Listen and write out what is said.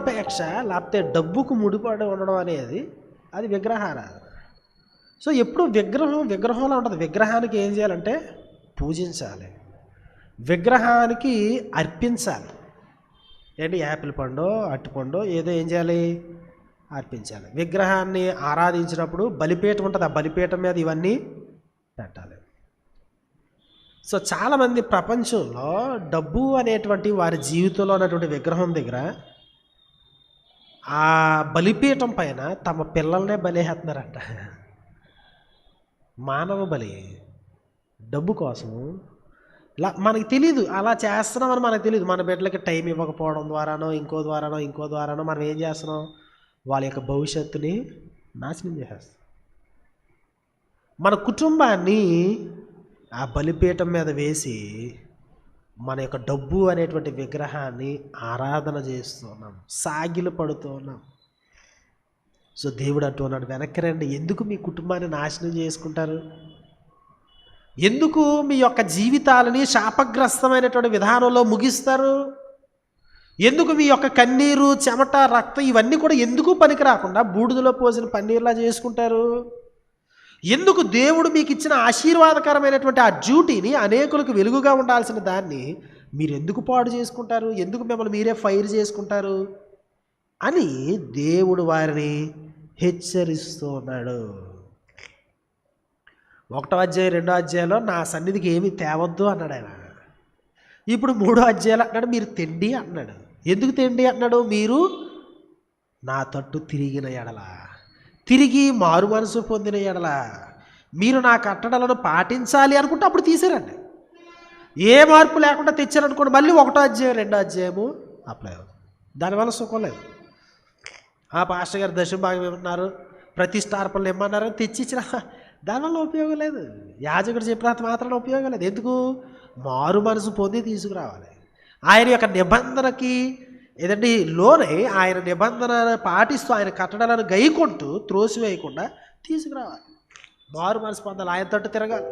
ధనాపేక్ష లేకపోతే డబ్బుకు ముడిపడి ఉండడం అనేది అది విగ్రహారాధన. సో ఎప్పుడు విగ్రహంలో ఉంటుంది. విగ్రహానికి ఏం చేయాలంటే పూజించాలి, విగ్రహానికి అర్పించాలి. ఏంటి, యాపిల్ పండు అరటిపండు ఏదో ఏం చేయాలి, అర్పించాలి. విగ్రహాన్ని ఆరాధించినప్పుడు బలిపీఠం ఉంటుంది, ఆ బలిపీఠం మీద ఇవన్నీ పెట్టాలి. సో చాలామంది ప్రపంచంలో డబ్బు అనేటువంటి వారి జీవితంలో ఉన్నటువంటి విగ్రహం దగ్గర ఆ బలిపీఠం పైన తమ పిల్లల్నే బలేస్తున్నారంట. మానవ బలి, డబ్బు కోసము. మనకి తెలీదు అలా చేస్తున్నామని మనకు తెలియదు. మన బిడ్డలకి టైం ఇవ్వకపోవడం ద్వారానో ఇంకో ద్వారానో మనం ఏం చేస్తున్నాం, వాళ్ళ యొక్క భవిష్యత్తుని నాశనం చేసేస్తాం. మన కుటుంబాన్ని ఆ బలిపీఠం మీద వేసి మన యొక్క డబ్బు అనేటువంటి విగ్రహాన్ని ఆరాధన చేస్తున్నాం, సాగిలు పడుతున్నాం. సో దేవుడు అంటున్నాడు, వెనక్కి రండి. ఎందుకు మీ కుటుంబాన్ని నాశనం చేసుకుంటారు? ఎందుకు మీ యొక్క జీవితాలని శాపగ్రస్తమైనటువంటి విధానంలో ముగిస్తారు? ఎందుకు మీ యొక్క కన్నీరు, చెమట, రక్తం ఇవన్నీ కూడా ఎందుకు పనికి రాకుండా బూడిదలో పోసిన పన్నీర్లా చేసుకుంటారు? ఎందుకు దేవుడు మీకు ఇచ్చిన ఆశీర్వాదకరమైనటువంటి ఆ డ్యూటీని, అనేకులకు వెలుగుగా ఉండాల్సిన దాన్ని మీరు ఎందుకు పాడు చేసుకుంటారు? ఎందుకు మిమ్మల్ని మీరే ఫైర్ చేసుకుంటారు అని దేవుడు వారిని హెచ్చరిస్తూ ఉన్నాడు. 1వ అధ్యాయం 2వ అధ్యాయంలో నా సన్నిధికి ఏమీ తేవద్దు అన్నాడు ఆయన. ఇప్పుడు 3వ అధ్యాయంలో అంటున్నాడు మీరు తెండి అన్నాడు. ఎందుకు తెండి అన్నాడు? మీరు నా తట్టు తిరిగిన ఎడల, తిరిగి మారు మనసు పొందిన ఎడల, మీరు నా కట్టడలను పాటించాలి అనుకుంటే అప్పుడు తీసారండి. ఏ మార్పు లేకుండా తెచ్చారనుకోండి, మళ్ళీ 1వ అధ్యాయం 2వ అధ్యాయము అప్లై అవుతుంది. దానివల్ల సుఖం లేదు. ఆ పాస్టర్ గారు దశమ భాగం ఏమన్నారు, ప్రతిష్టార్పణలు ఏమన్నారు, తెచ్చిచ్చిన దానివల్ల ఉపయోగం లేదు. యాజకుడు చెప్పినంత మాత్రాన ఉపయోగం లేదు. ఎందుకు? మారు మనసు పొంది తీసుకురావాలి. ఆయన యొక్క నిబంధనకి ఏదండి లోనై ఆయన నిబంధన పాటిస్తూ ఆయన కట్టడాలను గైకొంటూ త్రోసివేయకుండా తీసుకురావాలి. మారు మనసు పొందాలి, ఆయన తట్టు తిరగాలి.